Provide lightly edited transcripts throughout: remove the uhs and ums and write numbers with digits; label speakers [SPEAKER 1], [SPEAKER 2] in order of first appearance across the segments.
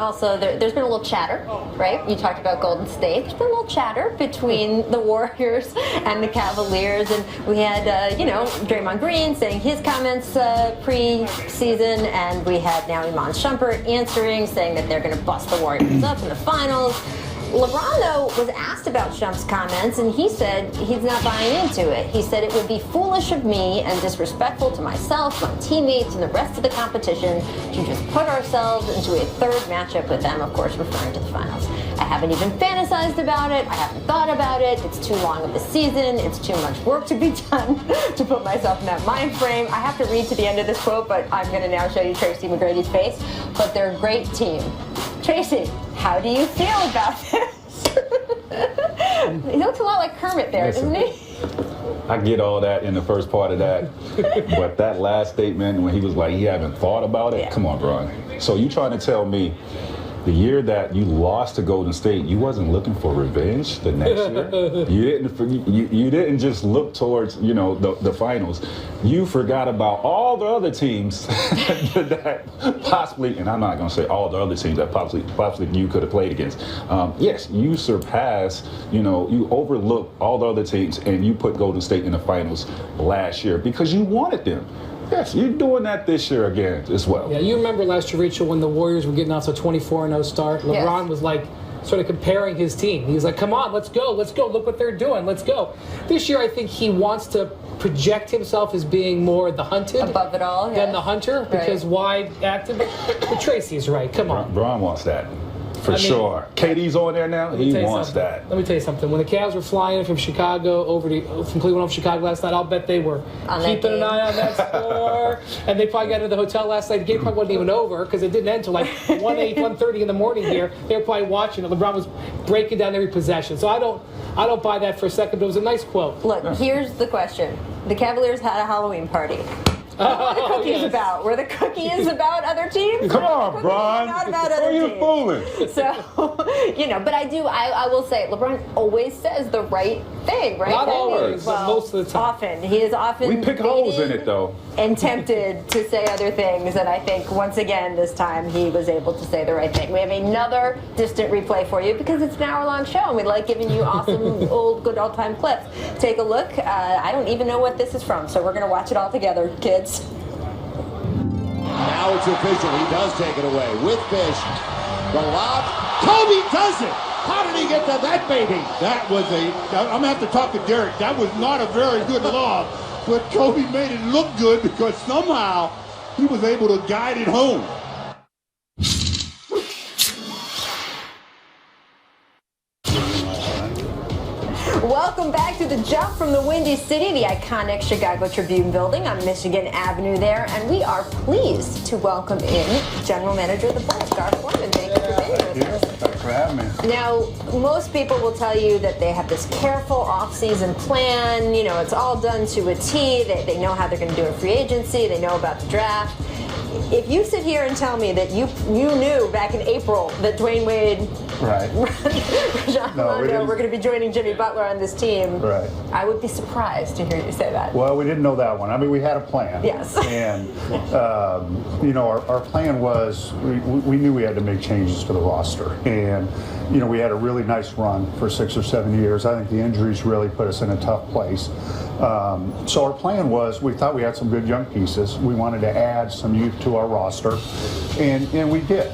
[SPEAKER 1] also, there's been a little chatter, right? You talked about Golden State. There's been a little chatter between the Warriors and the Cavaliers, and we had, you know, Draymond Green saying his comments pre-season, and we had now IMAN SHUMPERT answering, saying that they're going to bust the Warriors up in the finals. LeBron, though, was asked about Shump's comments, and he said he's not buying into it. He said it would be foolish of me and disrespectful to myself, my teammates, and the rest of the competition to just put ourselves into a third matchup with them, of course, referring to the finals. I haven't even fantasized about it. I haven't thought about it. It's too long of a season. It's too much work to be done to put myself in that mind frame. I have to read to the end of this quote, but I'm going to now show you Tracy McGrady's face. But they're a great team. Tracy, how do you feel about this? He looks a lot like Kermit there, doesn't he?
[SPEAKER 2] I get all that in the first part of that, but that last statement when he was like, he haven't thought about it, come on, Bron. So you trying to tell me the year that you lost to Golden State, you wasn't looking for revenge the next year? You didn't just look towards, you know, the finals. You forgot about all the other teams that possibly, and I'm not going to say all the other teams that possibly you could have played against. Yes, you surpassed, you know, you overlooked all the other teams, and you put Golden State in the finals last year because you wanted them. Yes, you're doing that this year again as well.
[SPEAKER 3] Yeah, you remember last year, Rachel, when the Warriors were getting off to a 24-0 start. LeBron was like sort of comparing his team. He was like, come on, let's go, look what they're doing, let's go. This year, I think he wants to project himself as being more the hunted
[SPEAKER 1] above it all
[SPEAKER 3] than the hunter, because wide active. But Tracy's right, come on.
[SPEAKER 2] Bron wants that. For sure. KD's on there now. He wants that.
[SPEAKER 3] Let me tell you something. When the Cavs were flying from Chicago from Cleveland over to Chicago last night, I'll bet they were keeping an eye on that score. And they probably got into the hotel last night. The game probably wasn't even over because it didn't end until like 1:30 in the morning here. They were probably watching it. LeBron was breaking down every possession. So I don't buy that for a second, but it was a nice quote.
[SPEAKER 1] Look, here's the question. The Cavaliers had a Halloween party. What are the cookies about? Were the cookies about other teams?
[SPEAKER 2] Come on, Bron.
[SPEAKER 1] Not about other
[SPEAKER 2] teams. Are you fooling?
[SPEAKER 1] So, you know, but I will say, LeBron always says the right thing, right?
[SPEAKER 3] Not always, but most of the time.
[SPEAKER 1] Often. He is often
[SPEAKER 2] we pick holes in it, though.
[SPEAKER 1] And tempted to say other things, and I think, once again, this time, he was able to say the right thing. We have another distant replay for you, because it's an hour-long show, and we like giving you awesome, good old-time clips. Take a look. I don't even know what this is from, so we're going to watch it all together, kids.
[SPEAKER 4] Now it's official. He does take it away with Fish. The lob. Kobe does it. How did he get to that baby? That was I'm going to have to talk to Derek. That was not a very good lob, but Kobe made it look good because somehow he was able to guide it home.
[SPEAKER 1] Welcome back to The Jump from the Windy City, the iconic Chicago Tribune building on Michigan Avenue there, and we are pleased to welcome in General Manager of the Bulls, Gar Forman. Thank you for being with us.
[SPEAKER 5] Thanks for having me.
[SPEAKER 1] Now, most people will tell you that they have this careful off-season plan. You know, it's all done to a T. They know how they're going to do in free agency. They know about the draft. If you sit here and tell me that you knew back in April that Dwayne Wade, Rajon Rondo were going to be joining Jimmy Butler on this team, I would be surprised to hear you say that.
[SPEAKER 5] Well, we didn't know that one. I mean, we had a plan.
[SPEAKER 1] Yes.
[SPEAKER 5] And, you know, our plan was we knew we had to make changes to the roster. And, you know, we had a really nice run for 6 or 7 years. I think the injuries really put us in a tough place. So our plan was, we thought we had some good young pieces. We wanted to add some youth to our roster, and we did.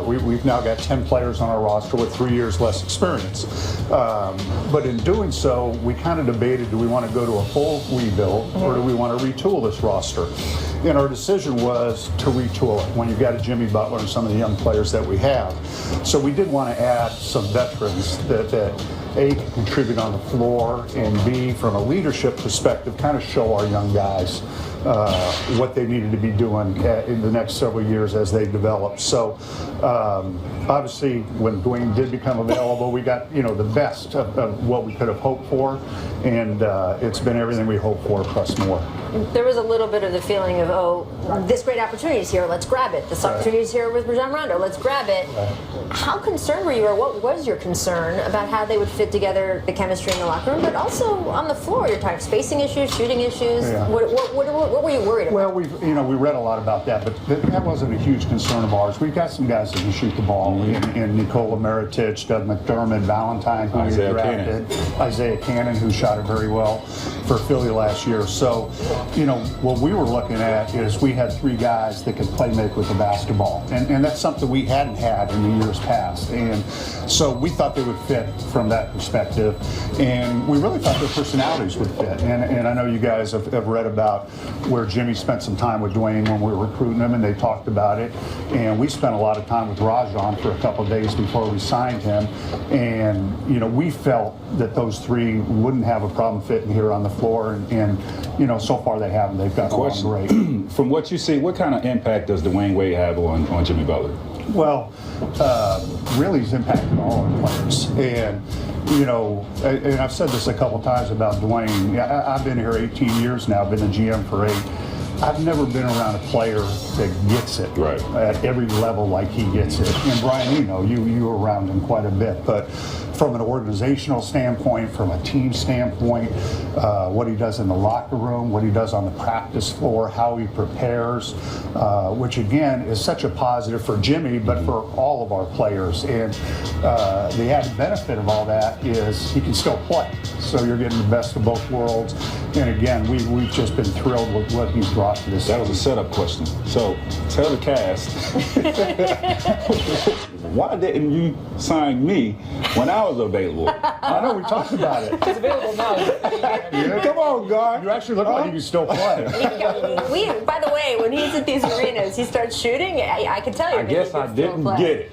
[SPEAKER 5] We've now got 10 players on our roster with 3 years less experience. But in doing so, we kind of debated, do we want to go to a full rebuild or do we want to retool this roster? And our decision was to retool it when you've got a Jimmy Butler and some of the young players that we have. So we did want to add some veterans that A, can contribute on the floor, and B, from a leadership perspective, kind of show our young guys what they needed to be doing in the next several years as they develop. So obviously, when Dwayne did become available, we got, you know, the best of what we could have hoped for, and it's been everything we hoped for plus more.
[SPEAKER 1] there was a little bit of the feeling of, oh, this great opportunity is here, let's grab it. This opportunity is here with Rajon Rondo, let's grab it. How concerned were you, or what was your concern about how they would fit together, the chemistry in the locker room, but also on the floor? You're talking spacing issues, shooting issues.
[SPEAKER 5] Yeah.
[SPEAKER 1] What were you worried about?
[SPEAKER 5] Well, we read a lot about that, but that wasn't a huge concern of ours. We've got some guys that can shoot the ball, in Nikola Mirotic, Doug McDermott, Valentine, who we drafted, Isaiah Cannon, who shot it very well for Philly last year. So, what we were looking at is we had 3 guys that could play make with the basketball, and that's something we hadn't had in the years past. And so we thought they would fit from that perspective, and we really thought their personalities would fit. And I know you guys have read about where Jimmy spent some time with Dwayne when we were recruiting him, and they talked about it. And we spent a lot of time with Rajon for a couple of days before we signed him, and we felt that those 3 wouldn't have a problem fitting here on the floor, and so far they haven't. They've got along great.
[SPEAKER 2] From what you see, what kind of impact does Dwayne Wade have on Jimmy Butler?
[SPEAKER 5] Well, really he's impacted all our players. And, and I've said this a couple times about Dwayne. I've been here 18 years now, been a GM for 8. I've never been around a player that gets it at every level like he gets it. And Brian, you were around him quite a bit, but from an organizational standpoint, from a team standpoint, what he does in the locker room, what he does on the practice floor, how he prepares, which again is such a positive for Jimmy, but for all of our players. And the added benefit of all that is he can still play. So you're getting the best of both worlds. And again, we've just been thrilled with what he's brought to this.
[SPEAKER 2] That was a setup question. So tell the cast, why didn't you sign me when I was available?
[SPEAKER 5] I know, we talked about it.
[SPEAKER 3] It's available now.
[SPEAKER 5] Come on, guard. You actually look like you can still play.
[SPEAKER 1] By the way, when he's at these arenas, he starts shooting. I can tell you.
[SPEAKER 2] I guess I didn't get it.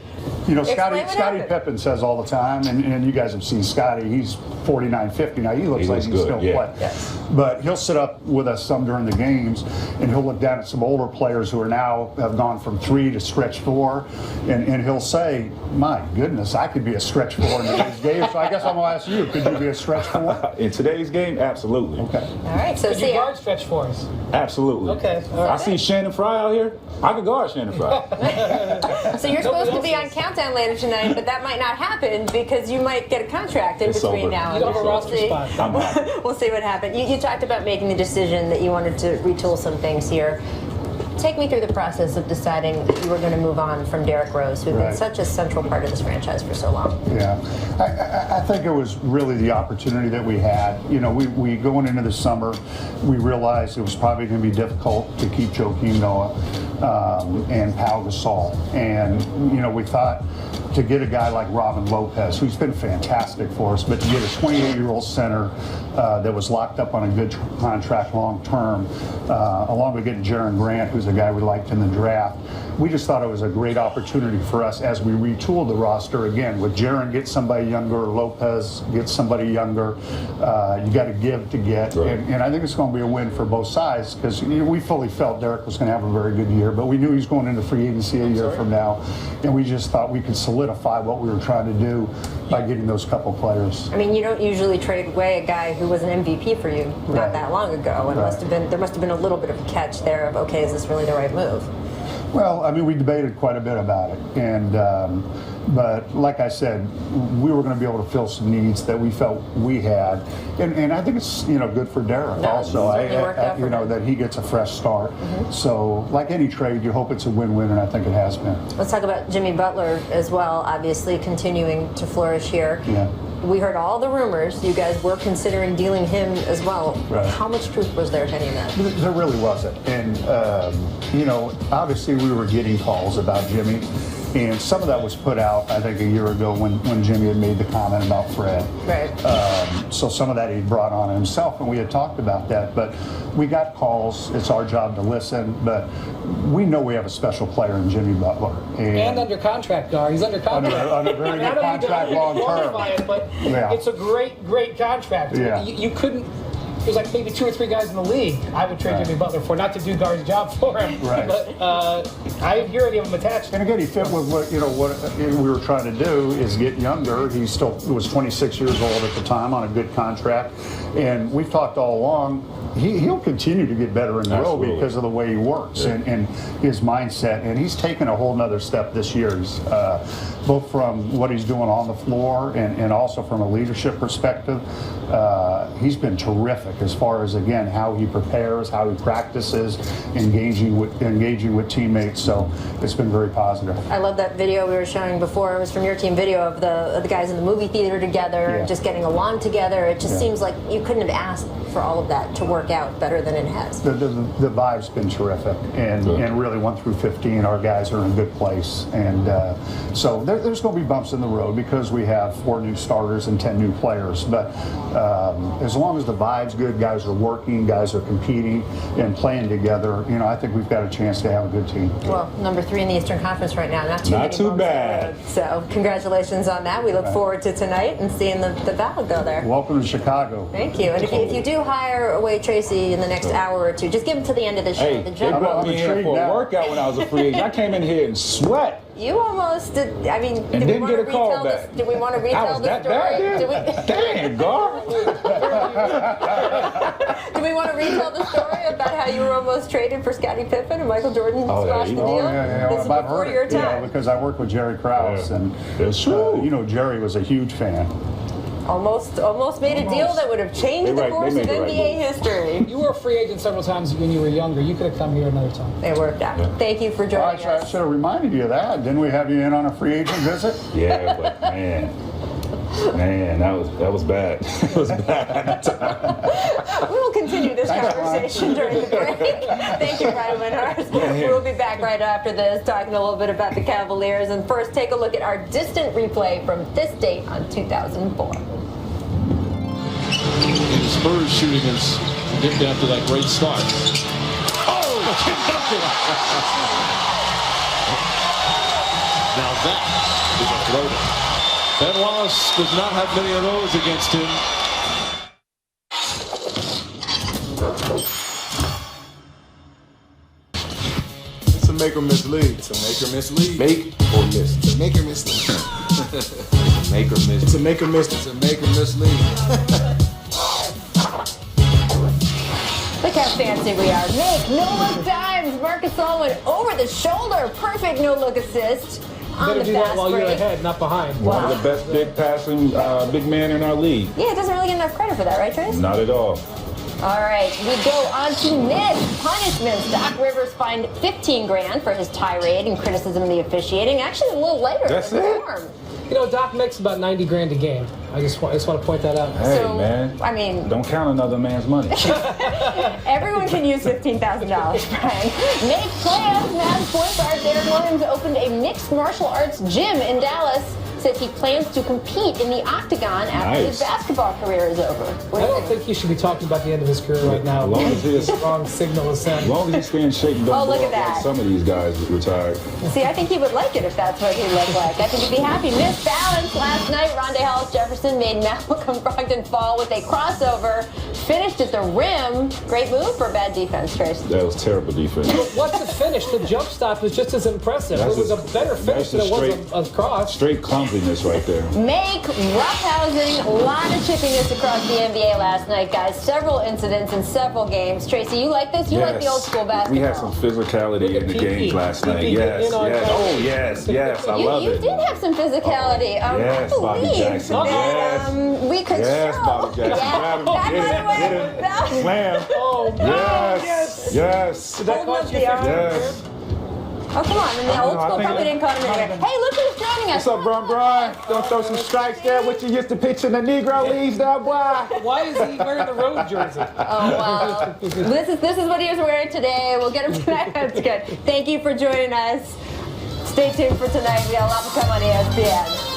[SPEAKER 5] Scottie Pippen says all the time, and you guys have seen Scottie, he's 49, 50 now. He looks like he can still play.
[SPEAKER 1] Yes.
[SPEAKER 5] But he'll sit up with us some during the games, and he'll look down at some older players who are now have gone from 3 to stretch 4, and he'll say, my goodness, I could be a stretch 4 in today's game. So I guess I'm going to ask you, could you be a stretch 4?
[SPEAKER 2] In today's game, absolutely.
[SPEAKER 5] Okay.
[SPEAKER 1] All right, so
[SPEAKER 3] Could you guard stretch 4s?
[SPEAKER 2] Absolutely.
[SPEAKER 3] Okay. All right.
[SPEAKER 2] I see Shannon Fry out here. I could guard Shannon Fry.
[SPEAKER 1] So you're supposed to be on Countdown later tonight, but that might not happen because you might get a contract in between now and
[SPEAKER 3] then. You don't have a roster spot.
[SPEAKER 1] We'll see what happens. You talked about making the decision that you wanted to retool some things here. Take me through the process of deciding that you were going to move on from Derrick Rose, who's been such a central part of this franchise for so long.
[SPEAKER 5] Yeah, I think it was really the opportunity that we had. We going into the summer, we realized it was probably going to be difficult to keep Joakim Noah and Pau Gasol. And, we thought to get a guy like Robin Lopez, who's been fantastic for us, but to get a 28-year-old center that was locked up on a good contract long term, along with getting Jaren Grant, who's a guy we liked in the draft, we just thought it was a great opportunity for us as we retooled the roster again. With Jaren, get somebody younger, Lopez, get somebody younger. You got to give to get.
[SPEAKER 2] Right.
[SPEAKER 5] And I think it's going to be a win for both sides because we fully felt Derrick was going to have a very good year, but we knew he was going into free agency a year from now. And we just thought we could solidify what we were trying to do by getting those couple players.
[SPEAKER 1] I mean, you don't usually trade away a guy who was an MVP for you not that long ago. And there must have been a little bit of a catch there of, okay, is this really the right move?
[SPEAKER 5] Well, I mean, we debated quite a bit about it, and but like I said, we were going to be able to fill some needs that we felt we had, and I think it's good for Derrick also. That he gets a fresh start. So, like any trade, you hope it's a win-win, and I think it has been.
[SPEAKER 1] Let's talk about Jimmy Butler as well. Obviously, continuing to flourish here.
[SPEAKER 5] Yeah.
[SPEAKER 1] We heard all the rumors. You guys were considering dealing him as well.
[SPEAKER 5] Right.
[SPEAKER 1] How much truth was there to any of that?
[SPEAKER 5] There really wasn't. And, obviously we were getting calls about Jimmy. And some of that was put out, I think, a year ago when Jimmy had made the comment about Fred.
[SPEAKER 1] Right.
[SPEAKER 5] So some of that he brought on himself, and we had talked about that. But we got calls. It's our job to listen. But we know we have a special player in Jimmy Butler.
[SPEAKER 3] And under contract, Gar. He's under contract.
[SPEAKER 5] Under very good contract long term.
[SPEAKER 3] But it's a great contract.
[SPEAKER 5] Yeah.
[SPEAKER 3] You couldn't. there's like maybe 2 or 3 guys in the league I would trade Jimmy Butler for, not to do Gar's job for him.
[SPEAKER 5] Right.
[SPEAKER 3] But I hear any of them attached.
[SPEAKER 5] And again, he fit with what we were trying to do is get younger. He still was 26 years old at the time on a good contract, and we've talked all along. He'll continue to get better in the role because of the way he works and his mindset. And he's taken a whole nother step this year. He's, both from what he's doing on the floor and also from a leadership perspective. He's been terrific as far as, again, how he prepares, how he practices, engaging with teammates. So it's been very positive.
[SPEAKER 1] I love that video we were showing before. It was from your team video of the guys in the movie theater together, just getting along together. It just seems like you couldn't have asked for all of that to work out better than it has.
[SPEAKER 5] The vibe's been terrific, and really 1 through 15, our guys are in a good place. And so there's going to be bumps in the road because we have 4 new starters and 10 new players. But as long as the vibe's good, guys are working, guys are competing and playing together, I think we've got a chance to have a good team.
[SPEAKER 1] Well, number 3 in the Eastern Conference right now. Not too bad. So congratulations on that. We look forward to tonight and seeing the Val go there.
[SPEAKER 5] Welcome to Chicago.
[SPEAKER 1] Thank you. And if you do hire away Tracy in the next hour or two, just give him to the end of the show.
[SPEAKER 2] Hey, they brought me in for a workout when I was a free agent. I came in here and sweat.
[SPEAKER 1] You almost did. I mean,
[SPEAKER 2] and didn't get a call back.
[SPEAKER 1] Did we want to retell the story?
[SPEAKER 2] Damn, Gar.
[SPEAKER 1] Do we want to retell the story about how you were almost traded for Scottie Pippen and Michael Jordan squashed the deal? This is before your time.
[SPEAKER 5] Yeah, because I worked with Jerry Krause, and
[SPEAKER 2] it's true.
[SPEAKER 5] Jerry was a huge fan.
[SPEAKER 1] Almost made a deal that would have changed the course of NBA history.
[SPEAKER 3] You were a free agent several times when you were younger. You could have come here another time.
[SPEAKER 1] It worked out. Yeah. Thank you for joining us.
[SPEAKER 5] I should have reminded you of that. Didn't we have you in on a free agent visit?
[SPEAKER 2] Yeah, but man, that was bad. It was bad.
[SPEAKER 1] We will continue this conversation during the break. Thank you, Brian Windhorst. We'll be back right after this, talking a little bit about the Cavaliers. And first, take a look at our distant replay from this date on 2004.
[SPEAKER 6] And the Spurs shooting has dipped after that great start. Oh, conducted! Now that is a floater. Ben Wallace does not have many of those against him.
[SPEAKER 7] It's a make or miss league. It's a make or miss league. Make or miss. It's a make or miss league. It's a make or miss. It's a make or miss. It's a make or miss league.
[SPEAKER 1] Look how fancy we are. Make no-look dimes. Marcus Gasol went over the shoulder. Perfect no-look assist on the
[SPEAKER 3] do that
[SPEAKER 1] fast
[SPEAKER 3] while
[SPEAKER 1] break.
[SPEAKER 3] you're ahead, not behind.
[SPEAKER 2] One of the best big passing big man in our league.
[SPEAKER 1] Yeah, it doesn't really get enough credit for that, right, Trace?
[SPEAKER 2] Not at all.
[SPEAKER 1] All right, we go on to missed punishments. Doc Rivers fined $15,000 for his tirade and criticism of the officiating. Actually, a little later.
[SPEAKER 2] That's it?
[SPEAKER 3] Doc makes about $90,000 a game. I just want to point that out.
[SPEAKER 2] Hey, man.
[SPEAKER 1] I mean,
[SPEAKER 2] don't count another man's money.
[SPEAKER 1] Everyone can use $15,000, Brian. Make plans. Mavs point guard Derek Williams opened a mixed martial arts gym in Dallas. Says he plans to compete in the octagon after his basketball career is over.
[SPEAKER 3] I don't think he should be talking about the end of his career right now.
[SPEAKER 2] As long as he is
[SPEAKER 3] wrong signal is sent.
[SPEAKER 2] As long as he's staying shape and don't
[SPEAKER 1] look at
[SPEAKER 2] like
[SPEAKER 1] that.
[SPEAKER 2] some of these guys retired.
[SPEAKER 1] See, I think he would like it if that's what he looked like. I think he'd be happy. Missed balance last night. Rondé Hollis-Jefferson made Malcolm Brogdon fall with a crossover. Finished at the rim. Great move for bad defense, Trace.
[SPEAKER 2] That was terrible defense.
[SPEAKER 3] But what's the finish? The jump stop was just as impressive. It was a better finish than it was a cross.
[SPEAKER 2] Straight clumsiness right there.
[SPEAKER 1] Make roughhousing, a lot of chippiness across the NBA last night, guys. Several incidents in several games. Tracy, you like this? You like the old school basketball?
[SPEAKER 2] We had some physicality in the games last night. Yes, yes. Oh, yes. I love it.
[SPEAKER 1] You did have some physicality.
[SPEAKER 2] Yes, Bobby Jackson.
[SPEAKER 1] That, we could
[SPEAKER 2] yes,
[SPEAKER 1] show.
[SPEAKER 2] Bobby Jackson. Get it. Slam.
[SPEAKER 3] Oh,
[SPEAKER 2] yes.
[SPEAKER 3] Did that cost you
[SPEAKER 2] Yes.
[SPEAKER 1] Oh, come on. And the old school probably didn't call him in here. Hey, look who's joining us.
[SPEAKER 2] What's up, Brian? Don't throw some strikes there. What you used to pitch in the Negro leagues, that boy.
[SPEAKER 3] Why is he wearing the road jersey?
[SPEAKER 1] Oh, well. This is what he was wearing today. We'll get him tonight. That's good. Thank you for joining us. Stay tuned for tonight. We got a lot to come on ESPN.